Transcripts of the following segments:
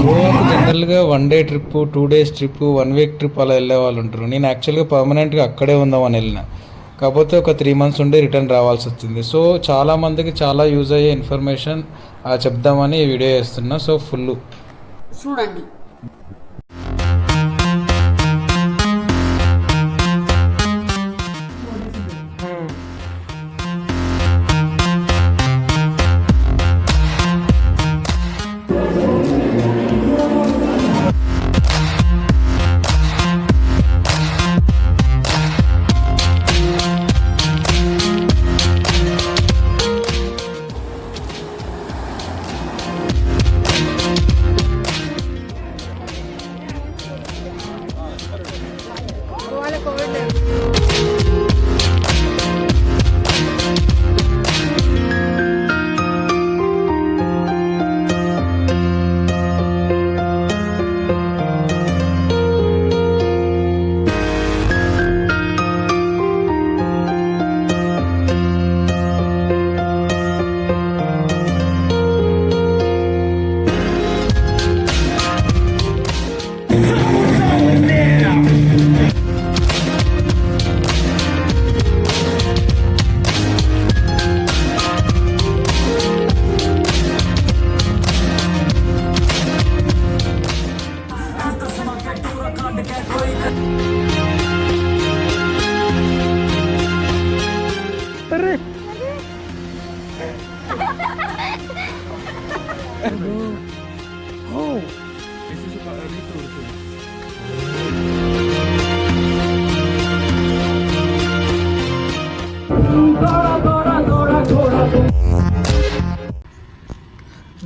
గోవాకు జనరల్గా 1 day trip, 2 days trip, 1 week trip అలా వెళ్ళే వాళ్ళు ఉంటారు. నేను యాక్చువల్గా పర్మనెంట్గా అక్కడే ఉందామని వెళ్ళిన, కాకపోతే ఒక 3 months ఉండి రిటర్న్ రావాల్సి వచ్చింది. సో చాలామందికి చాలా యూజ్ అయ్యే ఇన్ఫర్మేషన్ చెప్దామని ఈ వీడియో చేస్తున్నా. సో ఫుల్ చూడండి.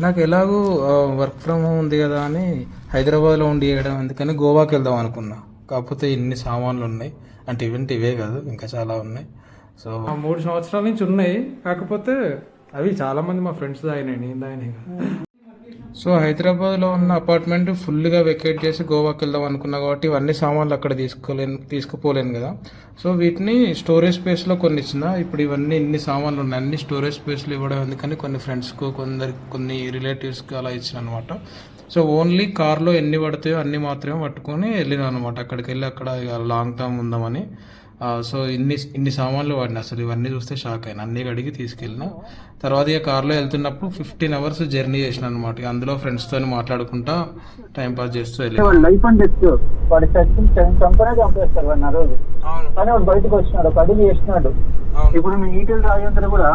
నాకు ఎలాగూ వర్క్ ఫ్రమ్ హోమ్ ఉంది కదా అని హైదరాబాద్లో ఉండి చేయడం ఎందుకని గోవాకి వెళ్దాం అనుకున్నా. కాకపోతే ఇన్ని సామాన్లు ఉన్నాయి, అంటే ఇవే కాదు ఇంకా చాలా ఉన్నాయి. సో 3 సంవత్సరాల నుంచి ఉన్నాయి, కాకపోతే అవి చాలామంది మా ఫ్రెండ్స్ అయినాయి, నేను అయినాయి. సో హైదరాబాద్లో ఉన్న అపార్ట్మెంట్ ఫుల్గా వెకేట్ చేసి గోవాకి వెళ్దాం అనుకున్నా కాబట్టి ఇవన్నీ సామాన్లు అక్కడ తీసుకుపోలేను కదా. సో వీటిని స్టోరేజ్ స్పేస్లో కొన్ని ఇచ్చిన. ఇప్పుడు ఇవన్నీ ఇన్ని సామాన్లు ఉన్నాయి, అన్ని స్టోరేజ్ స్పేస్లో ఇవ్వడం ఎందుకని కొన్ని ఫ్రెండ్స్కు కొన్ని రిలేటివ్స్కి అలా ఇచ్చిన అనమాట. సో ఓన్లీ కార్లో ఎన్ని పడతాయో అన్ని మాత్రమే పట్టుకొని వెళ్ళిన అనమాట. అక్కడికి వెళ్ళి అక్కడ లాంగ్ టర్మ్ ఉందామని. సో ఇన్ని సామాన్లు వాడిన, అసలు ఇవన్నీ చూస్తే షాక్ అయినా. అన్ని అడిగి తీసుకెళ్ళిన. తర్వాత ఇక కార్లో వెళ్తున్నప్పుడు 15 hours జర్నీ చేసిన అనమాట. అందులో ఫ్రెండ్స్తో మాట్లాడుకుంటా టైం పాస్ చేస్తూ వెళ్ళి లైఫ్ అండ్ డెత్ వాడి చంపేస్తారు వాడిని ఆ రోజు. కానీ వాడు బయటకు వచ్చినాడు, ఒక అడుగు చేసినాడు. ఇప్పుడు మీ ఈటెల్ రాజేంద్ర కూడా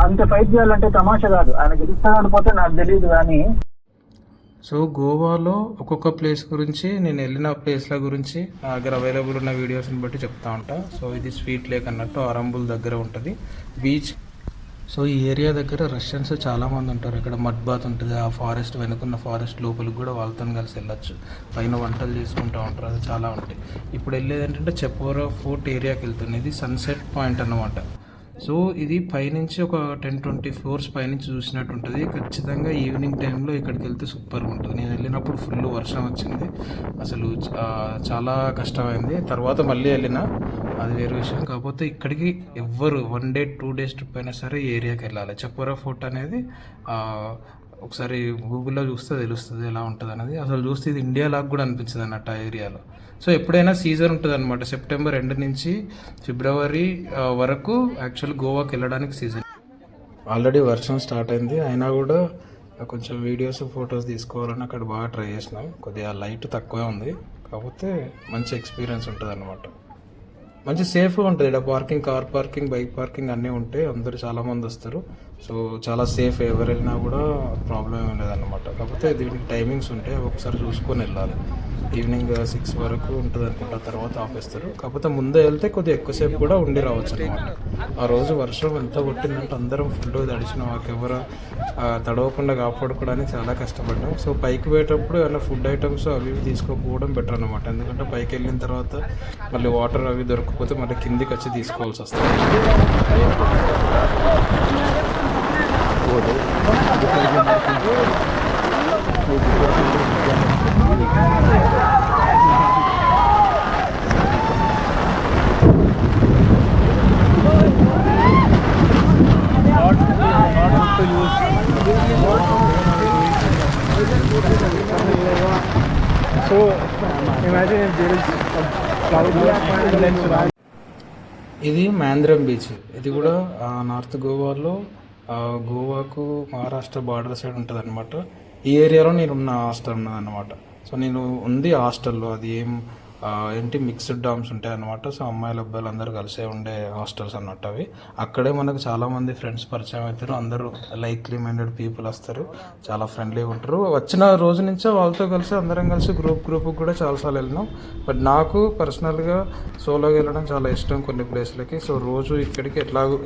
అంత ఫైట్ చేయాలంటే తమాషా కాదు. ఆయన గెలుస్తాడు పోతే నాకు తెలియదు కానీ. సో గోవాలో ఒక్కొక్క ప్లేస్ గురించి, నేను వెళ్ళిన ప్లేస్ల గురించి నా దగ్గర అవైలబుల్ ఉన్న వీడియోస్ని బట్టి చెప్తా ఉంటా. సో ఇది స్వీట్ లేక్ అన్నట్టు ఆరంబుల్ దగ్గర ఉంటుంది బీచ్. సో ఈ ఏరియా దగ్గర రష్యన్స్ చాలామంది ఉంటారు. ఇక్కడ మడ్ బాత్ ఉంటుంది, ఆ ఫారెస్ట్ వెనుకున్న ఫారెస్ట్ లోపలికి కూడా వాళ్ళతో కలిసి వెళ్ళొచ్చు. పైన వంటలు చేసుకుంటూ ఉంటారు, అది చాలా ఉంటాయి. ఇప్పుడు వెళ్ళేది ఏంటంటే చెపోరా ఫోర్ట్ ఏరియాకి వెళ్తుంది. ఇది సన్సెట్ పాయింట్ అన్నమాట. సో ఇది పైనుంచి ఒక 10-20 floors పైనుంచి చూసినట్టు ఉంటుంది. ఖచ్చితంగా ఈవినింగ్ టైంలో ఇక్కడికి వెళ్తే సూపర్గా ఉంటుంది. నేను వెళ్ళినప్పుడు ఫుల్ వర్షం వచ్చింది, అసలు చాలా కష్టమైంది. తర్వాత మళ్ళీ వెళ్ళిన, అది వేరే విషయం. కాకపోతే ఇక్కడికి ఎవ్వరు 1 day 2 days ట్రిప్ అయినా సరే ఈ ఏరియాకి వెళ్ళాలి. చపోరా ఫోర్ట్ అనేది ఒకసారి గూగుల్లో చూస్తే తెలుస్తుంది ఎలా ఉంటుంది అనేది. అసలు చూస్తే ఇది ఇండియా లాగా కూడా అనిపించదు అన్నట్టు ఆ ఏరియాలో. సో ఎప్పుడైనా సీజన్ ఉంటుంది అనమాట. సెప్టెంబర్ ఎండ్ నుంచి ఫిబ్రవరి వరకు యాక్చువల్ గోవాకి వెళ్ళడానికి సీజన్. ఆల్రెడీ వర్షం స్టార్ట్ అయింది, అయినా కూడా కొంచెం వీడియోస్ ఫొటోస్ తీసుకోవాలని అక్కడ బాగా ట్రై చేసినాం. కొద్దిగా లైట్ తక్కువే ఉంది, కాకపోతే మంచి ఎక్స్పీరియన్స్ ఉంటుంది అనమాట. మంచి సేఫ్గా ఉంటుంది. ఇక్కడ parking, car parking, bike parking అన్నీ ఉంటాయి. అందరూ చాలామంది వస్తారు. సో చాలా సేఫ్, ఎవరు వెళ్ళినా కూడా ప్రాబ్లం ఏం లేదన్నమాట. కాకపోతే దీనికి టైమింగ్స్ ఉంటాయి, ఒకసారి చూసుకొని వెళ్ళాలి. ఈవినింగ్ 6 వరకు ఉంటుంది అనుకుంటా, తర్వాత ఆపేస్తారు. కాకపోతే ముందే వెళ్తే కొద్దిగా ఎక్కువసేపు కూడా ఉండి రావచ్చు అనమాట. ఆ రోజు వర్షం ఎంత కొట్టిందంటే అందరం ఫుల్ తడిచిన, మాకెవరు తడవకుండా కాపాడుకోవడానికి చాలా కష్టపడ్డాం. సో పైకి పోయేటప్పుడు ఏమైనా ఫుడ్ ఐటమ్స్ అవి తీసుకోకపోవడం బెటర్ అనమాట. ఎందుకంటే పైకి వెళ్ళిన తర్వాత మళ్ళీ వాటర్ అవి దొరకకపోతే మళ్ళీ కిందికి వచ్చి తీసుకోవాల్సి వస్తుంది. ಹೋಗ್ಬೋದು. So imagine if there is cloud. ఇది మ్యాంద్రం బీచ్. ఇది కూడా నార్త్ గోవాలో గోవాకు మహారాష్ట్ర బార్డర్ సైడ్ ఉంటుంది అనమాట. ఈ ఏరియాలో నేను ఉన్న హాస్టల్ ఉన్నదన్నమాట. సో నేను ఉంది హాస్టల్లో. అది ఏంటి మిక్స్డ్ డామ్స్ ఉంటాయి అన్నమాట. సో అమ్మాయిలు అబ్బాయిలు అందరూ కలిసే ఉండే హాస్టల్స్ అన్నట్టు అవి. అక్కడే మనకు చాలామంది ఫ్రెండ్స్ పరిచయం అవుతారు. అందరూ లైక్లీ మైండెడ్ పీపుల్ వస్తారు, చాలా ఫ్రెండ్లీగా ఉంటారు. వచ్చిన రోజు నుంచే వాళ్ళతో కలిసి అందరం కలిసి గ్రూప్ కూడా చాలాసార్లు వెళ్ళినాం. బట్ నాకు పర్సనల్గా సోలోగా వెళ్ళడం చాలా ఇష్టం కొన్ని ప్లేస్లకి. సో రోజు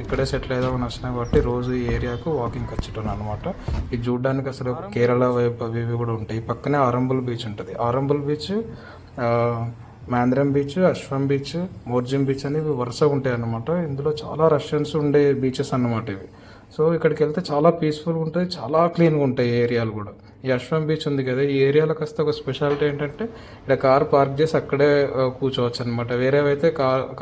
ఇక్కడే సెటిల్ అయిదామని వచ్చినా కాబట్టి రోజు ఈ ఏరియాకు వాకింగ్కి వచ్చేటాను అనమాట. ఇది చూడడానికి అసలు కేరళ వైపు అవి కూడా ఉంటాయి. పక్కనే ఆరంబుల్ బీచ్ ఉంటుంది. ఆరంబుల్ beach, మ్యాంద్రం beach, అశ్వం beach, Morjim beach అనేవి వరుసగా ఉంటాయి అన్నమాట. ఇందులో చాలా రష్యన్స్ ఉండే బీచెస్ అన్నమాట ఇవి. సో ఇక్కడికి వెళ్తే చాలా పీస్ఫుల్గా ఉంటుంది, చాలా క్లీన్గా ఉంటాయి ఏరియాలు కూడా. ఈ అశ్వం బీచ్ ఉంది కదా, ఈ ఏరియాలో కాస్త ఒక స్పెషాలిటీ ఏంటంటే ఇక్కడ కార్ పార్క్ చేసి అక్కడే కూర్చోవచ్చు అనమాట. వేరేవైతే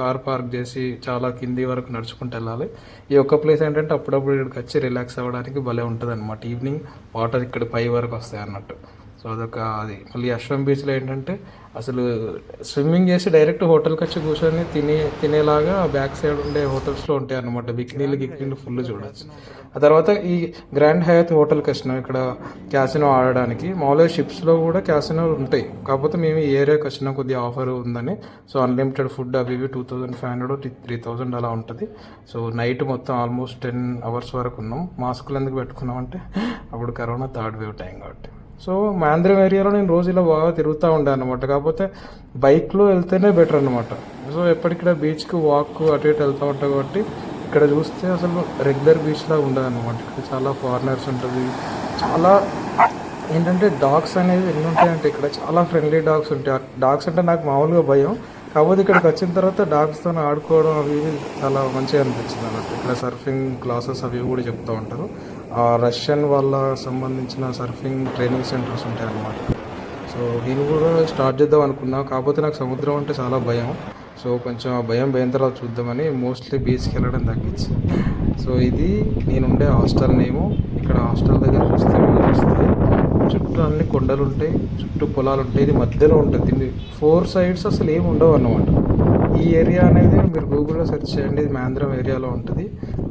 కార్ పార్క్ చేసి చాలా కింది వరకు నడుచుకుంటూ వెళ్ళాలి. ఈ ఒక్క ప్లేస్ ఏంటంటే అప్పుడప్పుడు ఇక్కడికి వచ్చి రిలాక్స్ అవ్వడానికి భలే ఉంటుంది అనమాట. ఈవినింగ్ వాటర్ ఇక్కడ పై వరకు వస్తాయి అన్నట్టు. సో అది మళ్ళీ అశ్వం బీచ్లో ఏంటంటే అసలు స్విమ్మింగ్ చేసి డైరెక్ట్ హోటల్కి వచ్చి కూర్చొని తినేలాగా బ్యాక్ సైడ్ ఉండే హోటల్స్లో ఉంటాయి అన్నమాట. బికినీలు ఫుల్ చూడవచ్చు. ఆ తర్వాత ఈ గ్రాండ్ హయాత్ హోటల్కి వచ్చినాం ఇక్కడ క్యాసినో ఆడడానికి. మామూలుగా షిప్స్లో కూడా క్యాసినోలు ఉంటాయి, కాకపోతే మేము ఈ ఏరియాకి వచ్చినాం, కొద్దిగా ఆఫర్ ఉందని. సో అన్లిమిటెడ్ ఫుడ్ అవి 2500 3000 అలా ఉంటుంది. సో నైట్ మొత్తం ఆల్మోస్ట్ 10 hours వరకు ఉన్నాం. మాస్కులు ఎందుకు పెట్టుకున్నాం అంటే అప్పుడు కరోనా థర్డ్ వేవ్ టైం కాబట్టి. సో మ్యాంద్రం ఏరియాలో నేను రోజు ఇలా బాగా తిరుగుతూ ఉండే అనమాట. కాకపోతే బైక్లో వెళ్తేనే బెటర్ అనమాట. సో ఎప్పటిక్కడ బీచ్కి వాక్ అటు ఇటు వెళ్తూ ఉంటాం కాబట్టి ఇక్కడ చూస్తే అసలు రెగ్యులర్ బీచ్లా ఉండదు అనమాట. ఇక్కడ చాలా ఫారినర్స్ ఉంటుంది. చాలా ఏంటంటే డాగ్స్ అనేవి ఎన్ని ఉంటాయంటే ఇక్కడ చాలా ఫ్రెండ్లీ డాగ్స్ ఉంటాయి. డాగ్స్ అంటే నాకు మామూలుగా భయం, కాకపోతే ఇక్కడికి వచ్చిన తర్వాత డాగ్స్తో ఆడుకోవడం అవి చాలా మంచిగా అనిపించింది అన్నట్టు. ఇక్కడ సర్ఫింగ్ క్లాసెస్ అవి కూడా చెప్తూ ఉంటారు. రష్యన్ వాళ్ళ సంబంధించిన సర్ఫింగ్ ట్రైనింగ్ సెంటర్స్ ఉంటాయి అన్నమాట. సో నేను కూడా స్టార్ట్ చేద్దాం అనుకున్నా, కాకపోతే నాకు సముద్రం అంటే చాలా భయం. సో కొంచెం ఆ భయం పోయిన తర్వాత చూద్దామని మోస్ట్లీ బీచ్కి వెళ్ళడం తగ్గించి. సో ఇది నేనుండే హాస్టల్ నేము. ఇక్కడ హాస్టల్ దగ్గర చూస్తే చుట్టూ అన్ని కొండలు ఉంటాయి, చుట్టూ పొలాలు ఉంటాయి. ఇది మధ్యలో ఉంటుంది. దీన్ని 4 sides అసలు ఏమి ఉండవు అన్నమాట. ఈ ఏరియా అనేది మీరు గూగుల్లో సెర్చ్ చేయండి, ఇది మ్యాంద్రం ఏరియాలో ఉంటుంది.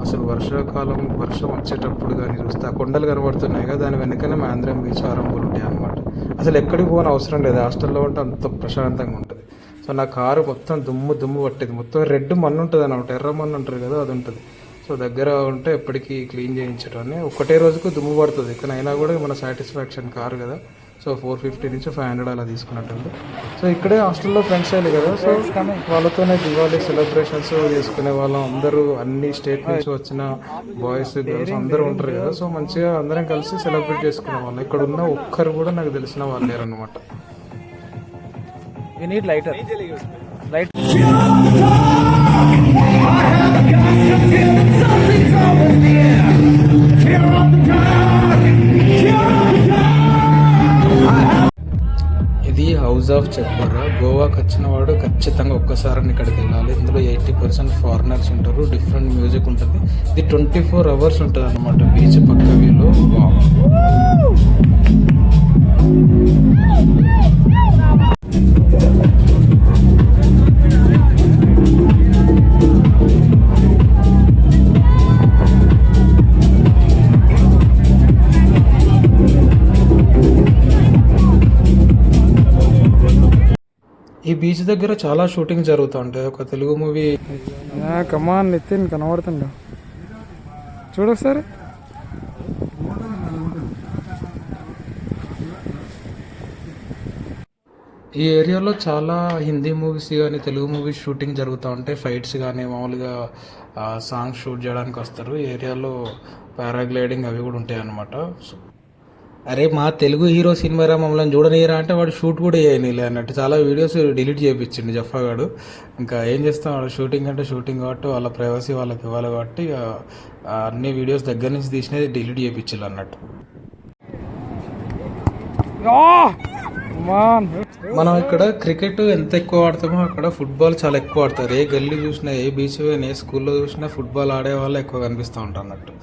అసలు వర్షం వచ్చేటప్పుడు కానీ చూస్తే ఆ కొండలు కనబడుతున్నాయి కదా, దాని వెనకనే మ్యాంద్రం బీచ్, ఆరంభులు ఉంటాయి అన్నమాట. అసలు ఎక్కడికి పోని అవసరం లేదు, హాస్టల్లో ఉంటే అంత ప్రశాంతంగా ఉంటుంది. సో నా కారు మొత్తం దుమ్ము పట్టేది, మొత్తం రెడ్ మన్ను ఉంటుంది అన్నమాట. ఎర్ర మన్ను అంటారు కదా, అది ఉంటుంది. సో దగ్గర ఉంటే ఎప్పటికీ క్లీన్ చేయించడం ఒకటే రోజుకు దుమ్ము పడుతుంది. కానీ అయినా కూడా మన సాటిస్ఫాక్షన్ కారు కదా. సో 450 నుంచి 500 అలా తీసుకున్నట్టుంది. సో ఇక్కడే హాస్టల్లో ఫ్రెండ్స్ అయ్యాలి కదా, సో వాళ్ళతోనే దివాళీ సెలబ్రేషన్స్ చేసుకునే వాళ్ళం. అందరూ అన్ని స్టేట్ నుంచి వచ్చిన బాయ్స్ గర్ల్స్ అందరూ ఉంటారు కదా. సో మంచిగా అందరం కలిసి సెలబ్రేట్ చేసుకునే వాళ్ళం. ఇక్కడ ఉన్న ఒక్కరు కూడా నాకు తెలిసిన వాళ్ళు లేరన్నమాట. ఇది హౌస్ ఆఫ్ చక్బరా. గోవాకి వచ్చిన వాడు ఖచ్చితంగా ఒక్కసారి ఇక్కడికి వెళ్ళాలి. ఇందులో 80% ఫారినర్స్ ఉంటారు. డిఫరెంట్ మ్యూజిక్ ఉంటుంది. ఇది 24 hours ఉంటుంది అన్నమాట. బీచ్ పక్క వ్యూలో ఈ బీచ్ దగ్గర చాలా షూటింగ్ జరుగుతూ ఉంటాయి. ఒక తెలుగు మూవీ కమాన్ నితిన్ కనబడుతుండ చూడొకసారి. ఈ ఏరియాలో చాలా హిందీ మూవీస్ కానీ తెలుగు మూవీస్ షూటింగ్ జరుగుతూ ఉంటాయి. ఫైట్స్ కానీ మామూలుగా సాంగ్స్ షూట్ చేయడానికి వస్తారు. ఈ ఏరియాలో పారాగ్లైడింగ్ అవి కూడా ఉంటాయి అన్నమాట. అరే మా తెలుగు హీరో సినిమారా మమ్మల్ని చూడనీయరా అంటే వాడు షూట్ కూడా చేయనీలే అన్నట్టు చాలా వీడియోస్ డిలీట్ చేయించిండు జఫాగాడు. ఇంకా ఏం చేస్తాం, వాడు షూటింగ్ అంటే షూటింగ్ కాబట్టి వాళ్ళ ప్రైవసీ వాళ్ళకి ఇవ్వాలి కాబట్టి అన్ని వీడియోస్ దగ్గర నుంచి తీసినది డిలీట్ చేయించాలి అన్నట్టు. మనం ఇక్కడ క్రికెట్ ఎంత ఎక్కువ ఆడతామో అక్కడ ఫుట్బాల్ చాలా ఎక్కువ ఆడతారు. ఏ గల్లీ చూసినా, ఏ బీచ్ ఏ స్కూల్లో చూసినా ఫుట్బాల్ ఆడే వాళ్ళు ఎక్కువ కనిపిస్తూ ఉంటారు అన్నట్టు.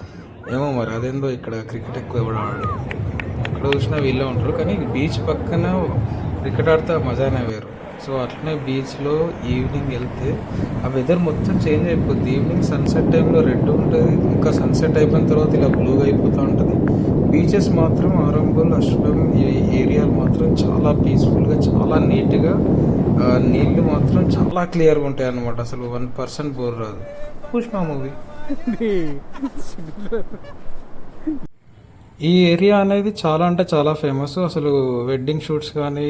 ఏమో మరి అదేందో ఇక్కడ క్రికెట్ ఎక్కువ ఎవడు ఆడు, ఎక్కడ చూసినా వీళ్ళే ఉంటారు. కానీ బీచ్ పక్కన క్రికెట్ ఆడితే మజానే వేరు. సో అట్లనే బీచ్లో ఈవినింగ్ వెళ్తే ఆ వెదర్ మొత్తం చేంజ్ అయిపోద్ది. ఈవినింగ్ సన్సెట్ టైంలో రెడ్ ఉంటుంది, ఇంకా సన్సెట్ అయిపోయిన తర్వాత ఇలా బ్లూగా అయిపోతూ ఉంటుంది. బీచెస్ మాత్రం ఆరంబుల్, అశ్వం ఈ ఏరియాలు మాత్రం చాలా పీస్ఫుల్గా, చాలా నీట్గా, నీళ్ళు మాత్రం చాలా క్లియర్గా ఉంటాయి అన్నమాట. అసలు 1% బోర్ రాదు. పుష్ప మూవీ ఈ ఏరియా అనేది చాలా అంటే చాలా ఫేమస్. అసలు వెడ్డింగ్ షూట్స్ కానీ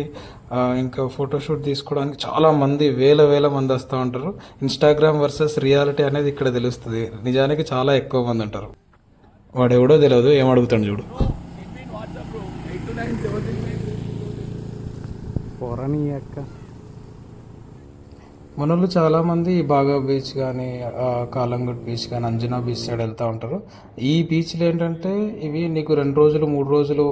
ఇంకా ఫోటోషూట్ తీసుకోవడానికి చాలా మంది, వేల మంది వస్తూ ఉంటారు. ఇన్స్టాగ్రామ్ వర్సెస్ రియాలిటీ అనేది ఇక్కడ తెలుస్తుంది. నిజానికి చాలా ఎక్కువ మంది ఉంటారు. వాడు ఎవడో తెలియదు, ఏం అడుగుతాడు చూడు. మనోళ్ళు చాలామంది బాగా బీచ్ కానీ, కాలంగుట్ బీచ్ కానీ, అంజనా బీచ్ సైడ్ వెళ్తూ ఉంటారు. ఈ బీచ్లు ఏంటంటే ఇవి నీకు 2 రోజులు 3 రోజులు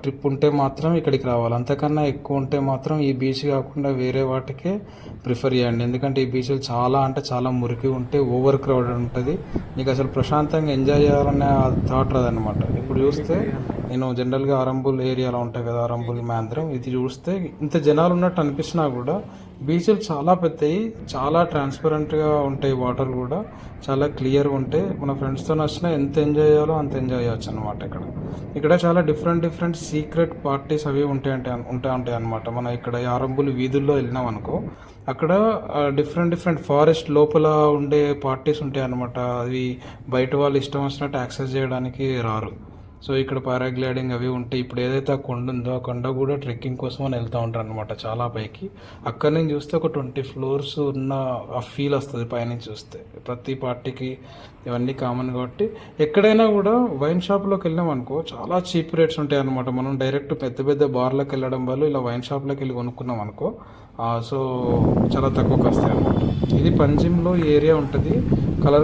ట్రిప్ ఉంటే మాత్రం ఇక్కడికి రావాలి. అంతకన్నా ఎక్కువ ఉంటే మాత్రం ఈ బీచ్ కాకుండా వేరే వాటికే ప్రిఫర్ చేయండి. ఎందుకంటే ఈ బీచ్లు చాలా అంటే చాలా మురికి ఉంటాయి, ఓవర్ క్రౌడెడ్ ఉంటుంది. నీకు అసలు ప్రశాంతంగా ఎంజాయ్ చేయాలనే థాట్ రాదనమాట. ఇప్పుడు చూస్తే నేను జనరల్గా ఆరంబుల్ ఏరియాలో ఉంటాయి కదా, ఆరంబుల్ మేంద్రం, ఇది చూస్తే ఇంత జనాలు ఉన్నట్టు అనిపించినా కూడా బీచ్లు చాలా పెద్దవి, చాలా ట్రాన్స్పరెంట్గా ఉంటాయి. వాటర్ కూడా చాలా క్లియర్గా ఉంటాయి. మన ఫ్రెండ్స్తో వచ్చినా ఎంత ఎంజాయ్ చేయాలో అంత ఎంజాయ్ చేయొచ్చు అనమాట. ఇక్కడ చాలా డిఫరెంట్ సీక్రెట్ పార్టీస్ అవి ఉంటాయి అనమాట. మనం ఇక్కడ ఆరంబుల్ వీధుల్లో వెళ్ళినాం అనుకో, అక్కడ డిఫరెంట్ ఫారెస్ట్ లోపల ఉండే పార్టీస్ ఉంటాయి అనమాట. అవి బయట వాళ్ళు ఇష్టం వచ్చినట్టు యాక్సెస్ చేయడానికి రారు. సో ఇక్కడ పారాగ్లైడింగ్ అవి ఉంటాయి. ఇప్పుడు ఏదైతే ఆ కొండ ఉందో ఆ కొండ కూడా ట్రెక్కింగ్ కోసం అని వెళ్తూ ఉంటారు అనమాట, చాలా పైకి. అక్కడి నుంచి చూస్తే ఒక 20 floors ఉన్న ఆ ఫీల్ వస్తుంది పైనుంచి చూస్తే. ప్రతి పార్టీకి ఇవన్నీ కామన్ కాబట్టి ఎక్కడైనా కూడా వైన్ షాప్లోకి వెళ్ళాం అనుకో చాలా చీప్ రేట్స్ ఉంటాయి అనమాట. మనం డైరెక్ట్ పెద్ద బార్లకు వెళ్ళడం వల్ల ఇలా వైన్ షాప్లోకి వెళ్ళి కొనుక్కున్నాం అనుకో, సో చాలా తక్కువకి వస్తాయి అనమాట. ఇది పంజిమ్లో ఈ ఏరియా ఉంటుంది.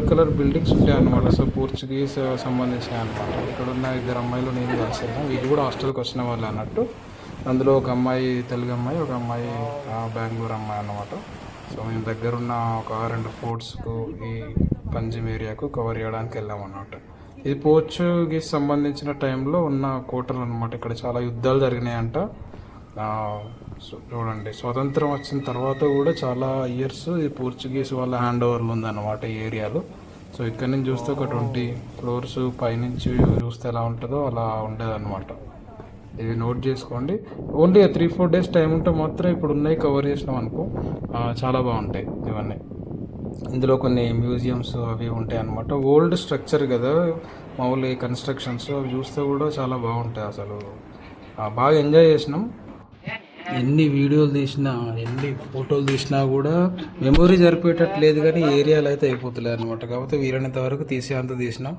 కలర్ బిల్డింగ్స్ ఉంటాయి అనమాట. సో పోర్చుగీస్ సంబంధించినవి అనమాట. ఇక్కడ ఉన్న 2 అమ్మాయిలు నేను కలిసాను. వీళ్ళు కూడా హాస్టల్కి వచ్చిన వాళ్ళు అన్నట్టు. అందులో ఒక అమ్మాయి తెలుగు అమ్మాయి, ఒక అమ్మాయి బెంగళూరు అమ్మాయి అన్నమాట. సో మేము దగ్గరున్న ఒక 2 ఫోర్ట్స్కు ఈ పంజిమ్ ఏరియాకు కవర్ చేయడానికి వెళ్ళాం అన్నమాట. ఇది పోర్చుగీస్ సంబంధించిన టైంలో ఉన్న కోటలు అనమాట. ఇక్కడ చాలా యుద్ధాలు జరిగినాయంట. చూడండి, స్వతంత్రం వచ్చిన తర్వాత కూడా చాలా ఇయర్స్ ఈ పోర్చుగీస్ వాళ్ళ హ్యాండ్ ఓవర్లు ఉందన్నమాట ఈ ఏరియాలో. సో ఇక్కడ నుంచి చూస్తే ఒక 20 floors పైనుంచి చూస్తే ఎలా ఉంటుందో అలా ఉండేదన్నమాట. ఇవి నోట్ చేసుకోండి. ఓన్లీ 3-4 days టైం ఉంటే మాత్రం ఇప్పుడు ఉన్నాయి కవర్ చేసినాం అనుకో, చాలా బాగుంటాయి ఇవన్నీ. ఇందులో కొన్ని మ్యూజియంస్ అవి ఉంటాయి అన్నమాట. ఓల్డ్ స్ట్రక్చర్ కదా, మామూలు కన్స్ట్రక్షన్స్ అవి చూస్తే కూడా చాలా బాగుంటాయి. అసలు బాగా ఎంజాయ్ చేసినాం. ఎన్ని వీడియోలు తీసినా, ఎన్ని ఫోటోలు తీసినా కూడా మెమొరీ జరిపేటట్టు లేదు. కానీ ఏరియాలో అయితే అయిపోతలేదు అనమాట. కాకపోతే వీలైనంత వరకు తీసేంత తీసినాం.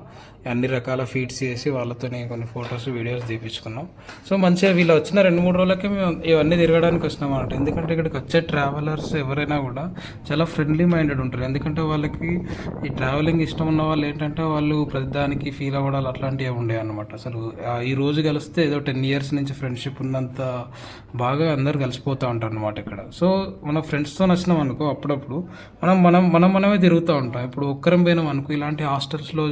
అన్ని రకాల ఫీడ్స్ చేసి వాళ్ళతోనే కొన్ని ఫొటోస్ వీడియోస్ తీపించుకున్నాం. సో మంచిగా వీళ్ళు వచ్చిన 2-3 రోజులకే మేము ఇవన్నీ తిరగడానికి వచ్చినాం అన్నమాట. ఎందుకంటే ఇక్కడికి వచ్చే ట్రావెలర్స్ ఎవరైనా కూడా చాలా ఫ్రెండ్లీ మైండెడ్ ఉంటారు. ఎందుకంటే వాళ్ళకి ఈ ట్రావెలింగ్ ఇష్టం ఉన్న వాళ్ళు ఏంటంటే వాళ్ళు ప్రతిదానికి ఫీల్ అవ్వడాలు అట్లాంటివి ఉండేవి అనమాట. అసలు ఈ రోజు కలిస్తే ఏదో 10 years నుంచి ఫ్రెండ్షిప్ ఉన్నంత బాగా అందరు కలిసిపోతూ ఉంటారు అనమాట ఇక్కడ. సో మన ఫ్రెండ్స్తో వచ్చినాం అనుకో, అప్పుడప్పుడు మనమే తిరుగుతూ ఉంటాం. ఇప్పుడు ఒక్కరం పోయినాం అనుకో, ఇలాంటి హాస్టల్స్లో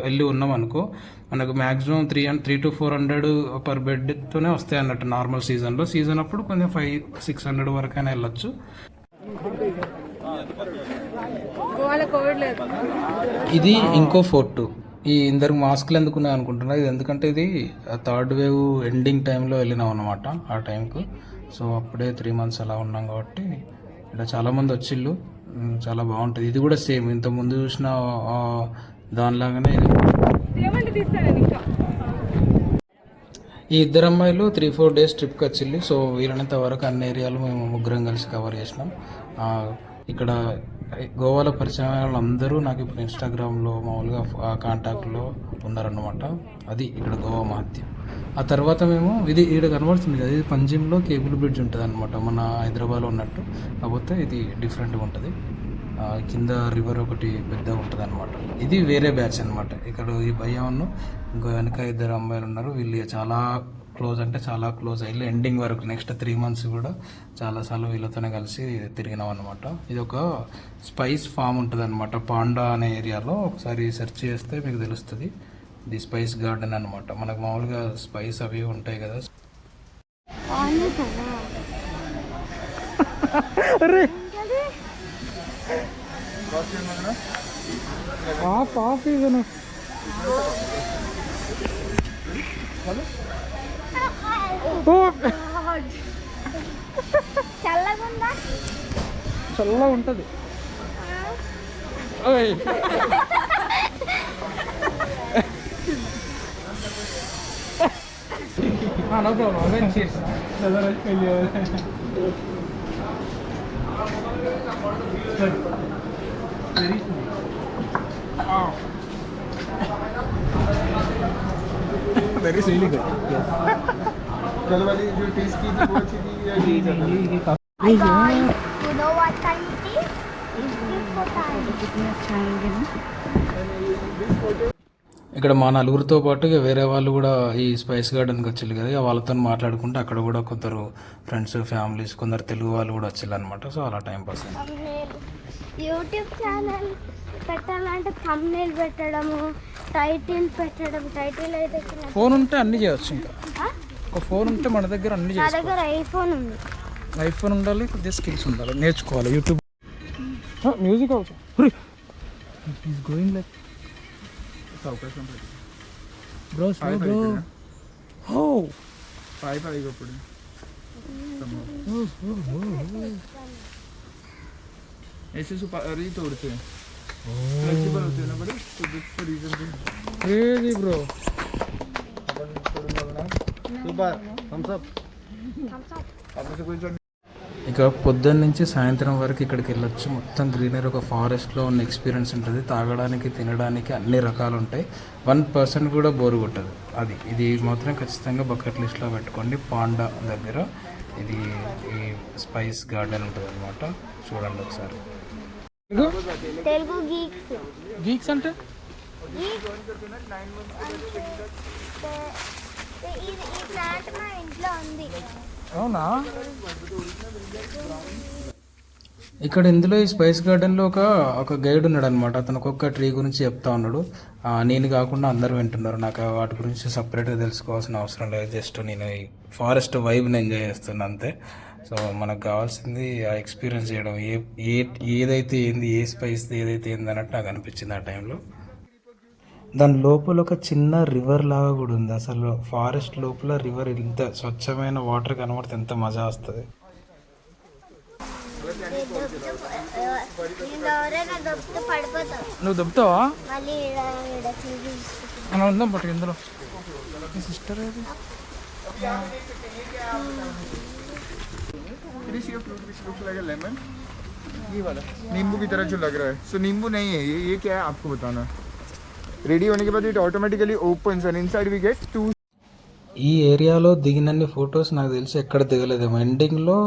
వెళ్ళి ఉన్నాం అనుకో, మనకు మ్యాక్సిమం 300 to 400 per బెడ్తోనే వస్తాయి అన్నట్టు. నార్మల్ సీజన్ అప్పుడు కొంచెం 500-600 వరకైనా వెళ్ళొచ్చు. ఇది ఇంకో ఫోర్ట్. ఈ ఇందరికి మాస్కులు ఎందుకున్నాయి అనుకుంటున్నా. ఇది ఎందుకంటే ఇది 3rd wave ఎండింగ్ టైంలో వెళ్ళినాం అనమాట ఆ టైంకు. సో అప్పుడే 3 months అలా ఉన్నాం కాబట్టి ఇక్కడ చాలామంది వచ్చిళ్ళు. చాలా బాగుంటుంది. ఇది కూడా సేమ్ ఇంతకుముందు చూసిన దానిలాగానే ఇది. ఈ 2 అమ్మాయిలు 3-4 days ట్రిప్కి వచ్చిళ్ళు. సో వీలైనంత వరకు అన్ని ఏరియాలు మేము ముగ్గురం కలిసి కవర్ చేసినాం. ఇక్కడ గోవాలో పరిచయం వాళ్ళందరూ నాకు ఇప్పుడు ఇన్స్టాగ్రామ్లో మామూలుగా కాంటాక్ట్లో ఉన్నారన్నమాట. అది ఇక్కడ గోవా మహత్యం. ఆ తర్వాత మేము ఇది ఈడ కనబడుతుంది కదా, ఇది పంజిమ్లో కేబుల్ బ్రిడ్జ్ ఉంటుంది అనమాట, మన హైదరాబాద్లో ఉన్నట్టు. కాకపోతే ఇది డిఫరెంట్గా ఉంటుంది. కింద రివర్ ఒకటి పెద్దగా ఉంటుంది అనమాట. ఇది వేరే బ్యాచ్ అనమాట. ఇక్కడ ఈ భయ్యను ఇంకో వెనక ఇద్దరు అమ్మాయిలు ఉన్నారు. వీళ్ళు చాలా క్లోజ్, అంటే చాలా క్లోజ్ అయ్యి ఎండింగ్ వరకు నెక్స్ట్ 3 months కూడా చాలాసార్లు వీళ్ళతోనే కలిసి తిరిగినాం అనమాట. ఇది ఒక స్పైస్ ఫామ్ ఉంటుంది అనమాట పాండా అనే ఏరియాలో. ఒకసారి సెర్చ్ చేస్తే మీకు తెలుస్తుంది. ఇది స్పైస్ గార్డెన్ అనమాట. మనకు మామూలుగా స్పైస్ అవి ఉంటాయి కదా. చల్లగా ఉంటుంది. No problem. Then cheers. Very smooth. Oh. That is really good. Yes. कल वाली जो टेस्ट की थी वो अच्छी थी या ये ज़्यादा? You know what time it is? It's beautiful time. कितना अच्छा है ना? ఇక్కడ మా నలుగురితో పాటు ఇక వేరే వాళ్ళు కూడా ఈ స్పైస్ గార్డెన్కి వచ్చారు కదా, వాళ్ళతో మాట్లాడుకుంటే అక్కడ కూడా కొందరు ఫ్రెండ్స్, ఫ్యామిలీస్, కొందరు తెలుగు వాళ్ళు కూడా వచ్చారు అనమాట. సో అలా టైం పాస్ అయింది. యూట్యూబ్ ఛానల్ పెట్టాలంటే థంబ్నెయిల్ పెట్టడము, టైటిల్ పెట్టడం. టైటిల్ అయితే ఫోన్ ఉంటే అన్ని చేయొచ్చు. ఇంకా ఒక ఫోన్ ఉంటే మన దగ్గర అన్ని నా దగ్గర ఐఫోన్ ఉంది. ఐఫోన్ ఉండాలి, కొద్దిగా స్కిల్స్ ఉండాలి, నేర్చుకోవాలి. యూట్యూబ్ మ్యూజిక్ అవచ్చు. Is going like bro bro హో 5 आएगा पड़े ऐसे सुपारी तोड़ते हैं, फ्लेक्सिबल होते हैं ना बड़े, तो this the reason crazy bro. अपन तोड़ना सुपर थम्स अप आपने से कोई ఇక పొద్దున్న నుంచి సాయంత్రం వరకు ఇక్కడికి వెళ్ళొచ్చు. మొత్తం గ్రీనరీ, ఒక ఫారెస్ట్లో ఉన్న ఎక్స్పీరియన్స్ ఉంటుంది. తాగడానికి, తినడానికి అన్ని రకాలు ఉంటాయి. 1% కూడా బోరు కొట్టదు. ఇది మాత్రం ఖచ్చితంగా బకెట్ లిస్ట్లో పెట్టుకోండి. పాండా దగ్గర ఇది ఈ స్పైస్ గార్డెన్ ఉంటుంది అనమాట. చూడండి ఒకసారి. తెలుగు గీక్స్. గీక్స్ అంటే ఈ ప్లాంట్ మా ఇంట్లో ఉంది. అవునా? ఇక్కడ ఇందులో ఈ స్పైస్ గార్డెన్లో ఒక గైడ్ ఉన్నాడు అనమాట. అతను ఒక్కొక్క ట్రీ గురించి చెప్తా ఉన్నాడు. నేను కాకుండా అందరూ వింటున్నారు. నాకు వాటి గురించి సపరేట్గా తెలుసుకోవాల్సిన అవసరం లేదు. జస్ట్ నేను ఈ ఫారెస్ట్ వైబ్ని ఎంజాయ్ చేస్తున్నా అంతే. సో మనకు కావాల్సింది ఆ ఎక్స్పీరియన్స్ చేయడం. ఏదైతే ఏంది, ఏ స్పైస్ ఏదైతే ఏంది అన్నట్టు నాకు అనిపించింది ఆ టైంలో. దాని లోపల ఒక చిన్న రివర్ లాగా కూడా ఉంది. అసలు ఫారెస్ట్ లోపల రివర్, ఇంత స్వచ్ఛమైన వాటర్ కనబడితే ఎంత మజా వస్తుంది. నువ్వు దొబ్బుతావా? అలా ఉందాం పట్టు. ఇందులో సిస్టర్ ఏది? नींबू की तरह जो लग रहा है, सो नींबू नहीं है ये क्या है आपको बताना. रेडी होने के बाद it automatically opens and inside we get 2. ఈ ఏరియాలో దిగినన్ని ఫొటోస్ నాకు తెలిసి ఎక్కడ దిగలేదేమో. ఎండింగ్లో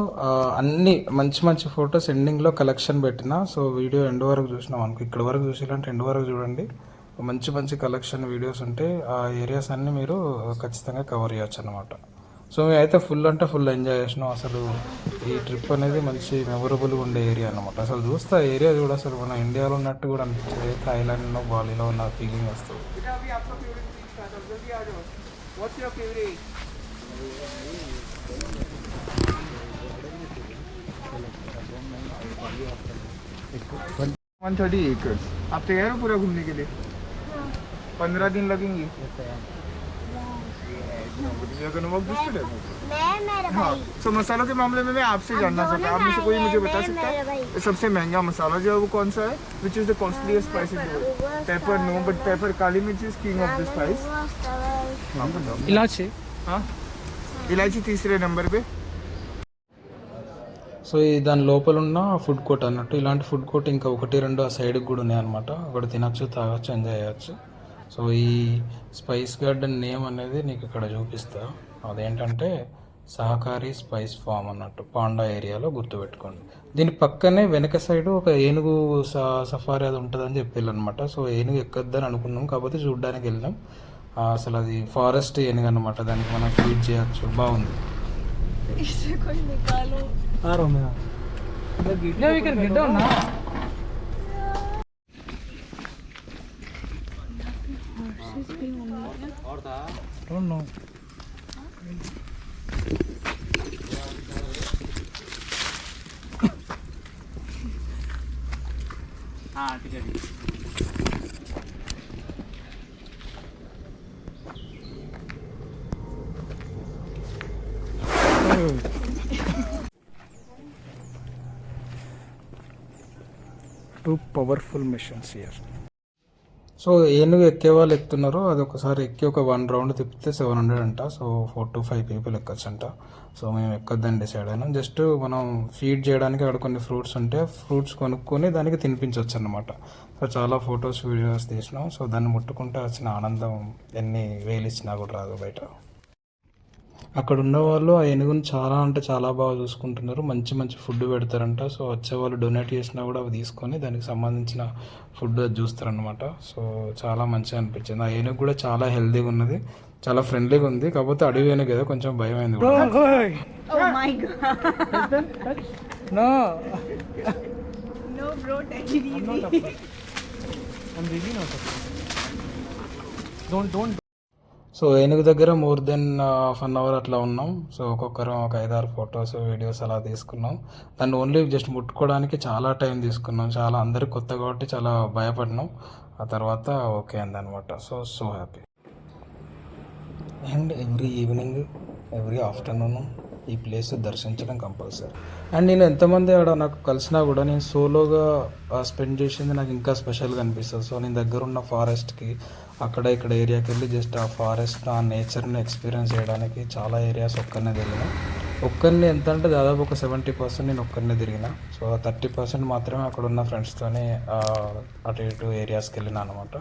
అన్ని మంచి మంచి ఫొటోస్ ఎండింగ్లో కలెక్షన్ పెట్టిన. సో వీడియో ఎండ్ వరకు చూసినాం అనుకో, ఇక్కడ వరకు చూసారంటే ఎండ్ వరకు చూడండి. మంచి మంచి కలెక్షన్ వీడియోస్ ఉంటే ఆ ఏరియాస్ అన్నీ మీరు ఖచ్చితంగా కవర్ చేయొచ్చు అనమాట. సో మేమైతే ఫుల్ అంటే ఫుల్ ఎంజాయ్ చేసినాం. అసలు ఈ ట్రిప్ అనేది మంచి మెమొరబుల్గా ఉండే ఏరియా అనమాట. అసలు చూస్తే ఆ ఏరియా కూడా అసలు మన ఇండియాలో ఉన్నట్టు కూడా అనిపించేది. థాయిలాండ్లో, బాలీలో ఉన్న ఫీలింగ్ వస్తుంది. What's your favorite? 130 acres. आप तैयार हो पूरा घूमने के लिए? 15 दिन लगेंगे. हाँ, तो मसालों के मामले में मैं आपसे जानना चाहता हूँ, आप में से कोई मुझे बता सकता है सबसे महंगा मसाला जो है वो कौन सा है? Which is the costliest spicy food? Pepper no, but pepper, kali mirch is king of the spice. इलायची. हाँ, इलायची तीसरे नंबर पे. సో ఈ దాని లోపల ఉన్న ఫుడ్ కోర్ట్ అన్నట్టు. ఇలాంటి ఫుడ్ కోర్ట్ ఇంకా 1-2 ఆ సైడ్కి కూడా ఉన్నాయి అనమాట. అక్కడ తినచ్చు, తాగొచ్చు, ఎంజాయ్ చేయొచ్చు. సో ఈ స్పైస్ గార్డెన్ నేమ్ అనేది నీకు ఇక్కడ చూపిస్తా. అదేంటంటే సహకారి స్పైస్ ఫామ్ అన్నట్టు, పాండా ఏరియాలో గుర్తుపెట్టుకోండి. దీని పక్కనే వెనక సైడ్ ఒక ఏనుగు సఫారీ అది ఉంటుందని చెప్పారనమాట. సో ఏనుగు ఎక్కొద్దని అనుకున్నాం, కాకపోతే చూడ్డానికి వెళ్ళినాం. అసలు అది ఫారెస్ట్ ఏనుగు అనమాట, దానికి మనం ఫీడ్ చేయొచ్చు. బాగుంది. Two powerful machines here. So ఏనుగు ఎక్కే వాళ్ళు ఎక్కుతున్నారు. అది ఒకసారి ఎక్కి ఒక 1 రౌండ్ తిప్పితే 700 అంట. సో 4 to 5 పీపుల్ ఎక్కొచ్చు అంట. సో మేము ఎక్కొద్దని డిసైడ్ అయినాం. జస్ట్ మనం ఫీడ్ చేయడానికి అక్కడ కొన్ని ఫ్రూట్స్ ఉంటే ఫ్రూట్స్ కొనుక్కొని దానికి తినిపించవచ్చు అన్నమాట. సో చాలా ఫొటోస్ వీడియోస్ తీసినాం. సో దాన్ని ముట్టుకుంటే వచ్చిన ఆనందం ఎన్ని వేలు ఇచ్చినా కూడా రాదు బయట. అక్కడ ఉన్న వాళ్ళు ఆ ఏనుగుని చాలా అంటే చాలా బాగా చూసుకుంటున్నారు. మంచి మంచి ఫుడ్ పెడతారంట. సో వచ్చే వాళ్ళు డొనేట్ చేసినా కూడా అవి తీసుకొని దానికి సంబంధించిన ఫుడ్ చూస్తారనమాట. సో చాలా మంచిగా అనిపించింది. ఆ ఏనుగు కూడా చాలా హెల్తీగా ఉన్నది, చాలా ఫ్రెండ్లీగా ఉంది. కాకపోతే అడవి ఏనుగు కదా, కొంచెం భయం అయింది కూడా. Oh my god. No. No bro, take it easy. I'm really not. Don't. So ఏనుగు దగ్గర more then half an hour అట్లా ఉన్నాం. సో ఒక్కొక్కరు ఒక 5-6 ఫొటోస్ వీడియోస్ అలా తీసుకున్నాం. దాన్ని ఓన్లీ జస్ట్ ముట్టుకోవడానికి చాలా టైం తీసుకున్నాం. చాలా అందరికి కొత్త కాబట్టి చాలా భయపడినాం. ఆ తర్వాత ఓకే అయిందనమాట. So happy. And every evening, every afternoon ఈ ప్లేస్ దర్శించడం కంపల్సరీ. అండ్ నేను ఎంతమంది ఆడ నాకు కలిసినా కూడా నేను సోలోగా స్పెండ్ చేసింది నాకు ఇంకా స్పెషల్గా అనిపిస్తుంది. సో నేను దగ్గర ఉన్న ఫారెస్ట్కి అక్కడ ఇక్కడ ఏరియాకి వెళ్ళి జస్ట్ ఆ ఫారెస్ట్ ఆ నేచర్ని ఎక్స్పీరియన్స్ చేయడానికి చాలా ఏరియాస్ ఒక్కనే తిరిగిన. ఒక్కరిని ఎంత అంటే దాదాపు ఒక 70% నేను ఒక్కరినే తిరిగిన. సో 30% మాత్రమే అక్కడ ఉన్న ఫ్రెండ్స్తోనే అటు ఇటు ఏరియాస్కి వెళ్ళిన అనమాట.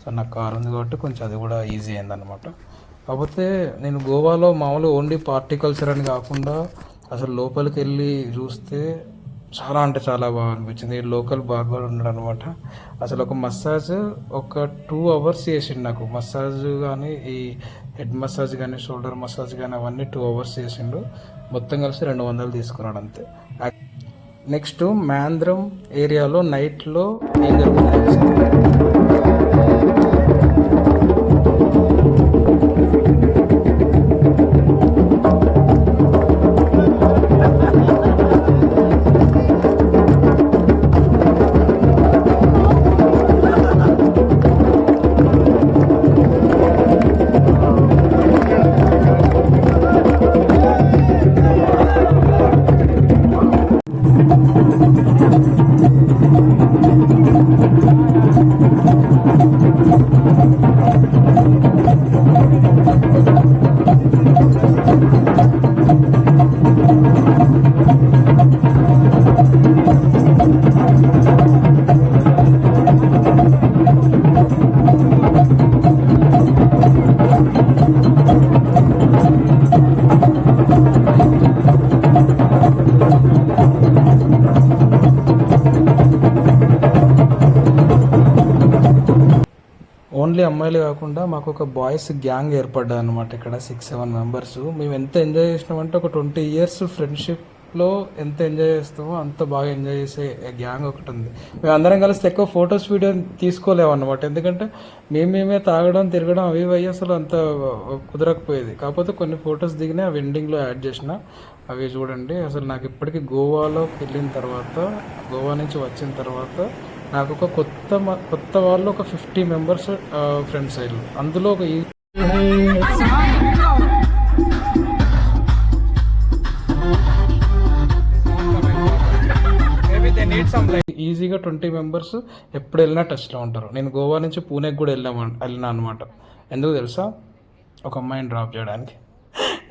సో నాకు కార్ ఉంది కాబట్టి కొంచెం అది కూడా ఈజీ అయిందనమాట. కాకపోతే నేను గోవాలో మామూలుగా ఓన్లీ పార్టీ కల్చర్ అని కాకుండా అసలు లోపలికి వెళ్ళి చూస్తే చాలా అంటే చాలా బాగా అనిపించింది. లోకల్ బాగా కూడా ఉన్నాడు అనమాట. అసలు ఒక మసాజ్ ఒక 2 hours చేసిండు నాకు. మసాజ్ కానీ ఈ హెడ్ మసాజ్ కానీ షోల్డర్ మసాజ్ కానీ అవన్నీ 2 hours చేసిండు. మొత్తం కలిసి 200 తీసుకున్నాడు అంతే. నెక్స్ట్ మేంద్రం ఏరియాలో నైట్లో ఏం జరుగుతుంది ఓన్లీ అమ్మాయిలు కాకుండా మాకు ఒక బాయ్స్ గ్యాంగ్ ఏర్పడ్డా అనమాట. ఇక్కడ 6-7 మెంబర్స్. మేము ఎంత ఎంజాయ్ చేసినామంటే ఒక 20 years ఫ్రెండ్షిప్లో ఎంత ఎంజాయ్ చేస్తామో అంత బాగా ఎంజాయ్ చేసే గ్యాంగ్ ఒకటి ఉంది. మేము అందరం కలిసి ఎక్కువ ఫొటోస్ వీడియో తీసుకోలేము అనమాట. ఎందుకంటే మేమే తాగడం తిరగడం అవి అయ్యి అసలు అంత కుదరకపోయేది. కాకపోతే కొన్ని ఫొటోస్ దిగినా అవి ఎండింగ్లో యాడ్ చేసిన. అవి చూడండి. అసలు నాకు ఇప్పటికీ గోవాలోకి వెళ్ళిన తర్వాత, గోవా నుంచి వచ్చిన తర్వాత నాకు ఒక కొత్త వాళ్ళు ఒక 50 members ఫ్రెండ్స్ అయ్యారు. అందులో ఒక ఈజీగా 20 members ఎప్పుడు వెళ్ళినా టచ్లో ఉంటారు. నేను గోవా నుంచి పూణేకి కూడా వెళ్ళినా అనమాట. ఎందుకు తెలుసా? ఒక అమ్మాయిని డ్రాప్ చేయడానికి.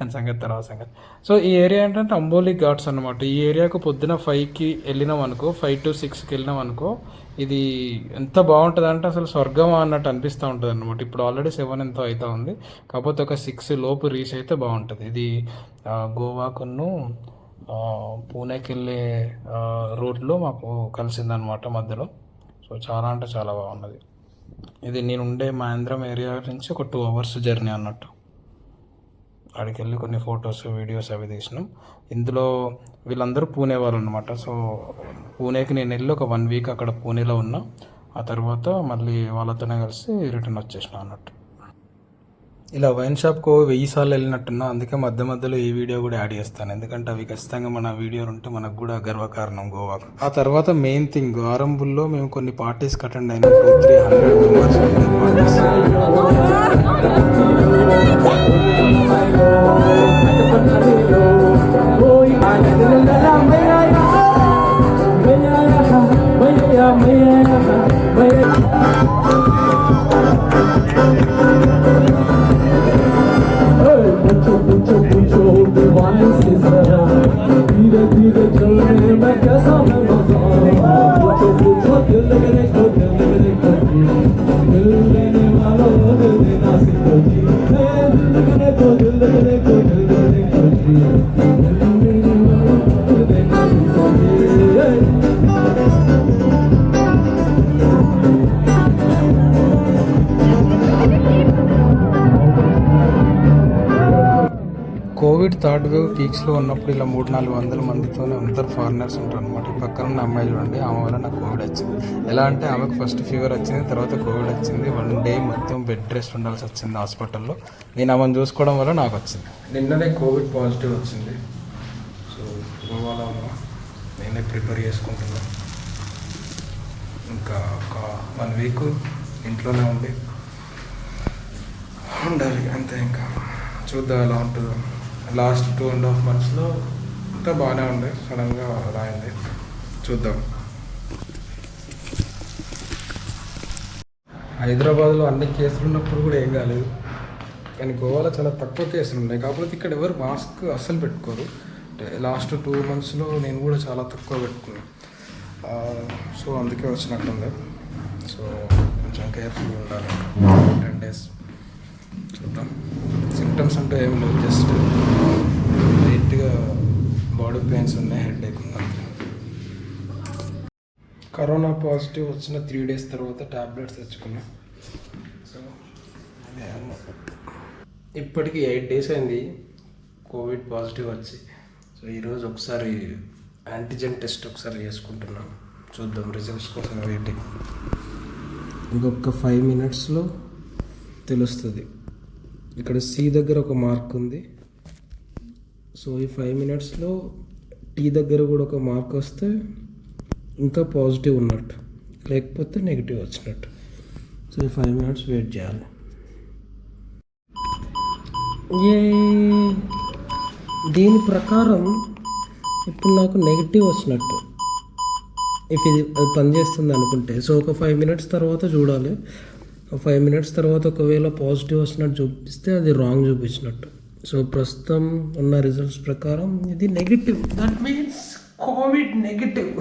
దాని సంగతి తర్వాత సంగతి. సో ఈ ఏరియా ఏంటంటే అంబోలి ఘాట్స్ అనమాట. ఈ ఏరియాకు పొద్దున 5కి వెళ్ళినాం అనుకో, 5 to 6కి వెళ్ళినాం అనుకో, ఇది ఎంత బాగుంటుంది అంటే అసలు స్వర్గం అన్నట్టు అనిపిస్తూ ఉంటుంది అనమాట. ఇప్పుడు ఆల్రెడీ 7 ఎంతో అవుతా ఉంది, కాకపోతే ఒక 6 లోపు రీచ్ అయితే బాగుంటుంది. ఇది గోవాకును పూణేకి వెళ్ళే రోడ్లో మాకు కలిసిందనమాట మధ్యలో. సో చాలా అంటే చాలా బాగున్నది. ఇది నేను ఉండే మహేంద్రం ఏరియా నుంచి ఒక 2 hours జర్నీ అన్నట్టు. అక్కడికి వెళ్ళి కొన్ని ఫొటోస్ వీడియోస్ అవి తీసినాం. ఇందులో వీళ్ళందరూ పూణే వాళ్ళు అనమాట. సో పూణేకి నేను వెళ్ళి ఒక 1 week అక్కడ పూణేలో ఉన్నా. ఆ తర్వాత మళ్ళీ వాళ్ళతోనే కలిసి రిటర్న్ వచ్చేసిన అన్నట్టు. ఇలా వైన్ షాప్కు 1000 సార్లు వెళ్ళినట్టున్నా, అందుకే మధ్య మధ్యలో ఈ వీడియో కూడా యాడ్ చేస్తాను. ఎందుకంటే అవి ఖచ్చితంగా మన వీడియోలు ఉంటే మనకు కూడా గర్వకారణం గోవాకు. ఆ తర్వాత మెయిన్ థింగ్, ఆరంభుల్లో మేము కొన్ని పార్టీస్కి అటెండ్ అయినాం. 200-300 మెంబర్స్ ఉండే పార్టీస్. కోవిడ్ 3rd wave పీక్స్లో ఉన్నప్పుడు ఇలా 300-400 మందితోనే అందరు ఫారినర్స్ ఉంటారు అనమాట. పక్కన ఉన్న అమ్మాయి చూడండి, ఆమె వల్ల నాకు కోవిడ్ వచ్చింది. ఎలా అంటే ఆమెకు ఫస్ట్ ఫీవర్ వచ్చింది, తర్వాత కోవిడ్ వచ్చింది. 1 day మొత్తం బెడ్ రెస్ట్ ఉండాల్సి వచ్చింది హాస్పిటల్లో. నేను ఆమెను చూసుకోవడం వల్ల నాకు వచ్చింది. నిన్ననే కోవిడ్ పాజిటివ్ వచ్చింది. సో గోవాలో ఉన్నా, నేనే ప్రిపేర్ చేసుకుంటున్నాను. ఇంకా ఒక 1 week ఇంట్లోనే ఉండాలి అంతే. ఇంకా చూద్దాం ఎలా ఉంటుందో. లాస్ట్ 2.5 monthsలో ఇంకా బాగానే ఉండే, సడన్గా అలా అయింది. చూద్దాం. హైదరాబాద్లో అన్ని కేసులు ఉన్నప్పుడు కూడా ఏం కాలేదు, కానీ గోవాలో చాలా తక్కువ కేసులు ఉన్నాయి. కాకపోతే ఇక్కడ ఎవరు మాస్క్ అస్సలు పెట్టుకోరు. లాస్ట్ 2 monthsలో నేను కూడా చాలా తక్కువ పెట్టుకున్నాను. సో అందుకే వచ్చినట్టుంది. సో కొంచెం కేర్ఫుల్గా ఉండాలి. 10 days చూద్దాం. సిమ్టమ్స్ అంటే ఏం లేవు, జస్ట్ లైట్గా బాడీ పెయిన్స్ ఉన్నాయి, హెడేక్ ఉంది. కరోనా పాజిటివ్ వచ్చిన 3 days తర్వాత ట్యాబ్లెట్స్ తెచ్చుకున్నా. సో ఇప్పటికి 8 days అయింది కోవిడ్ పాజిటివ్ వచ్చి. సో ఈరోజు ఒకసారి యాంటీజెన్ టెస్ట్ ఒకసారి చేసుకుంటున్నాం. చూద్దాం, రిజల్ట్స్ కోసం వెయిటింగ్. ఇంకొక 5 minutesలో తెలుస్తుంది. ఇక్కడ సి దగ్గర ఒక మార్క్ ఉంది. సో ఈ 5 minutesలో టీ దగ్గర కూడా ఒక మార్క్ వస్తే ఇంకా పాజిటివ్ ఉన్నట్టు, లేకపోతే నెగిటివ్ వచ్చినట్టు. సో ఈ 5 minutes వెయిట్ చేయాలి. దీని ప్రకారం ఇప్పుడు నాకు నెగిటివ్ వచ్చినట్టు, ఇఫ్ ఇది పనిచేస్తుంది అనుకుంటే. సో ఒక 5 minutes తర్వాత చూడాలి. 5 minutes తర్వాత ఒకవేళ పాజిటివ్ వచ్చినట్టు చూపిస్తే అది రాంగ్ చూపించినట్టు. సో ప్రస్తుతం ఉన్న రిజల్ట్స్ ప్రకారం ఇది negative. That means Covid negative.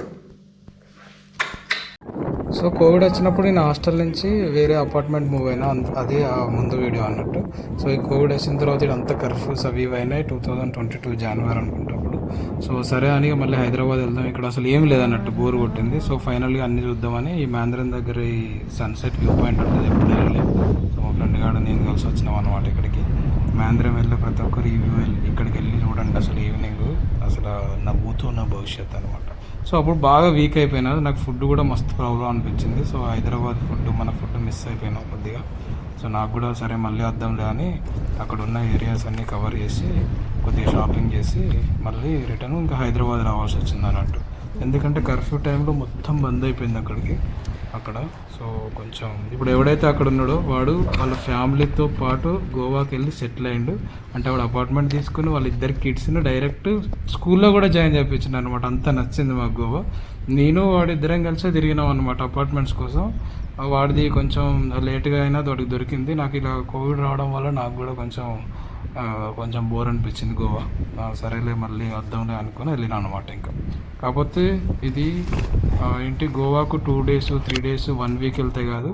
So Covid వచ్చినప్పుడు నేను హాస్టల్ నుంచి వేరే అపార్ట్మెంట్ మూవ్ అయినా, అదే ముందు వీడియో అన్నట్టు. సో ఈ కోవిడ్ వచ్చిన తర్వాత ఇదంతా కర్ఫ్యూస్ అవి ఇవి అయినాయి. 2022 January అనుకుంటప్పుడు. సో సరే అని మళ్ళీ హైదరాబాద్ వెళ్దాం, ఇక్కడ అసలు ఏం లేదన్నట్టు, బోర్ కొట్టింది. సో ఫైనల్గా అన్నీ చూద్దామని ఈ మహేంద్రం దగ్గర ఈ సన్సెట్ వ్యూ పాయింట్ ఉంటుంది, ఎప్పుడు వెళ్ళలేదు. సో మా ఫ్రెండ్ గారు నేను కలిసి వచ్చినాం అనమాట ఇక్కడికి. మహేంద్రం వెళ్ళే ప్రతి ఒక్కరు ఈ వ్యూ ఇక్కడికి వెళ్ళి చూడండి. అసలు ఈవినింగ్ అసలు నా భూతో నా భవిష్యత్ అనమాట. సో అప్పుడు బాగా వీక్ అయిపోయినా, నాకు ఫుడ్ కూడా మస్తు ప్రాబ్లం అనిపించింది. సో హైదరాబాద్ ఫుడ్, మన ఫుడ్ మిస్ అయిపోయినాం కొద్దిగా. సో నాకు కూడా సరే మళ్ళీ వద్దాంలే అని అక్కడ ఉన్న ఏరియాస్ అన్నీ కవర్ చేసి కొద్దిగా షాపింగ్ చేసి మళ్ళీ రిటర్న్ ఇంకా హైదరాబాద్ రావాల్సి వచ్చింది అన్నట్టు. ఎందుకంటే కర్ఫ్యూ టైంలో మొత్తం బంద్ అయిపోయింది అక్కడ. సో కొంచెం ఇప్పుడు ఎవడైతే అక్కడ ఉన్నాడో వాడు వాళ్ళ ఫ్యామిలీతో పాటు గోవాకి వెళ్ళి సెటిల్ అయ్యిండు. అంటే వాడు అపార్ట్మెంట్ తీసుకుని వాళ్ళ 2 kidsని డైరెక్ట్ స్కూల్లో కూడా జాయిన్ చేయించిండు అనమాట. అంత నచ్చింది మాకు గోవా. నేను వాడు 2 కలిసే తిరిగినాం అనమాట అపార్ట్మెంట్స్ కోసం. వాడిది కొంచెం లేట్గా అయినా వాడికి దొరికింది. నాకు ఇలా కోవిడ్ రావడం వల్ల నాకు కూడా కొంచెం కొంచెం బోర్ అనిపించింది గోవా. సరేలే మళ్ళీ వద్దాంలే అనుకుని వెళ్ళినా అనమాట. ఇంకా కాకపోతే ఇది ఏంటి గోవాకు 2 days 3 days 1 week వెళ్తే కాదు,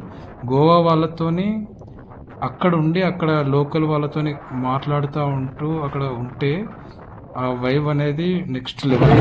గోవా వాళ్ళతోని అక్కడ ఉండి అక్కడ లోకల్ వాళ్ళతోని మాట్లాడుతూ ఉంటూ అక్కడ ఉంటే ఆ వైబ్ అనేది నెక్స్ట్ లెవెల్.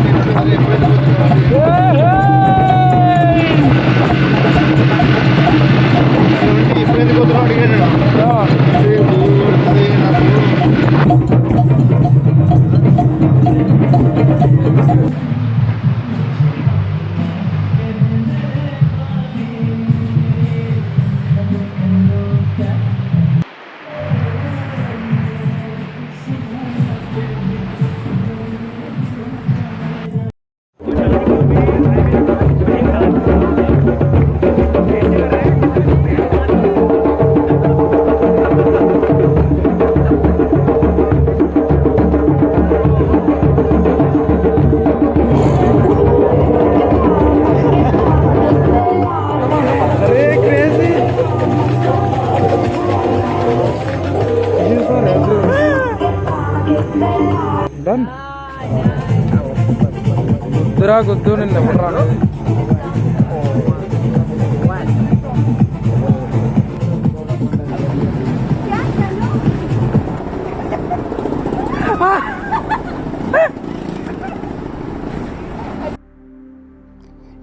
గుద్దురా గుద్దు నిన్ను ఎప్పుడు రాను.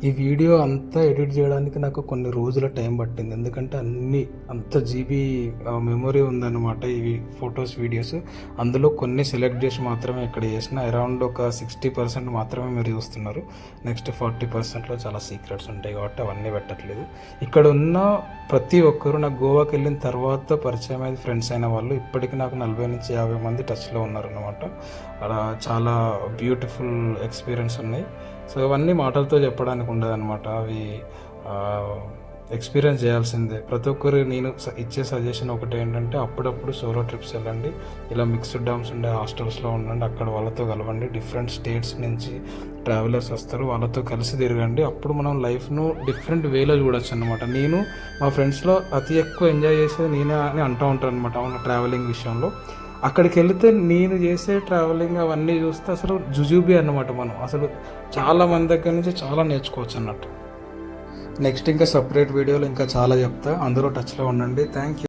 ఈ వీడియో అంతా ఎడిట్ చేయడానికి నాకు కొన్ని రోజుల టైం పట్టింది, ఎందుకంటే అంత జీబీ మెమొరీ ఉందన్నమాట ఈ ఫొటోస్ వీడియోస్. అందులో కొన్ని సెలెక్ట్ చేసి మాత్రమే ఇక్కడ చేసిన. అరౌండ్ ఒక 60% మాత్రమే మీరు చూస్తున్నారు. నెక్స్ట్ 40%లో చాలా సీక్రెట్స్ ఉంటాయి కాబట్టి అవన్నీ పెట్టట్లేదు. ఇక్కడ ఉన్న ప్రతి ఒక్కరు నాకు గోవాకి వెళ్ళిన తర్వాత పరిచయం అయ్యేది ఫ్రెండ్స్ అయిన వాళ్ళు ఇప్పటికీ నాకు 40 నుంచి 50 మంది టచ్లో ఉన్నారన్నమాట. అలా చాలా బ్యూటిఫుల్ ఎక్స్పీరియన్స్ ఉన్నాయి. సో అవన్నీ మాటలతో చెప్పడానికి ఉండదు అనమాట, అవి ఎక్స్పీరియన్స్ చేయాల్సిందే. ప్రతి ఒక్కరు నేను ఇచ్చే సజెషన్ ఒకటి ఏంటంటే, అప్పుడప్పుడు సోలో ట్రిప్స్ వెళ్ళండి, ఇలా మిక్స్డ్ డామ్స్ ఉండే హాస్టల్స్లో ఉండండి, అక్కడ వాళ్ళతో కలవండి. డిఫరెంట్ స్టేట్స్ నుంచి ట్రావెలర్స్ వస్తారు, వాళ్ళతో కలిసి తిరగండి. అప్పుడు మనం లైఫ్ను డిఫరెంట్ వేలో చూడొచ్చు అనమాట. నేను మా ఫ్రెండ్స్లో అతి ఎక్కువ ఎంజాయ్ చేసేది నేనే అని అంటూ ఉంటాను అనమాట అవును ట్రావెలింగ్ విషయంలో. అక్కడికి వెళితే నేను చేసే ట్రావెలింగ్ అవన్నీ చూస్తే అసలు జుజుబీ అన్నమాట. మనం అసలు చాలా మంది దగ్గర నుంచి చాలా నేర్చుకోవచ్చు అన్నట్టు. నెక్స్ట్ ఇంకా సపరేట్ వీడియోలో ఇంకా చాలా చెప్తా, అందరూ టచ్లో ఉండండి. Thank you.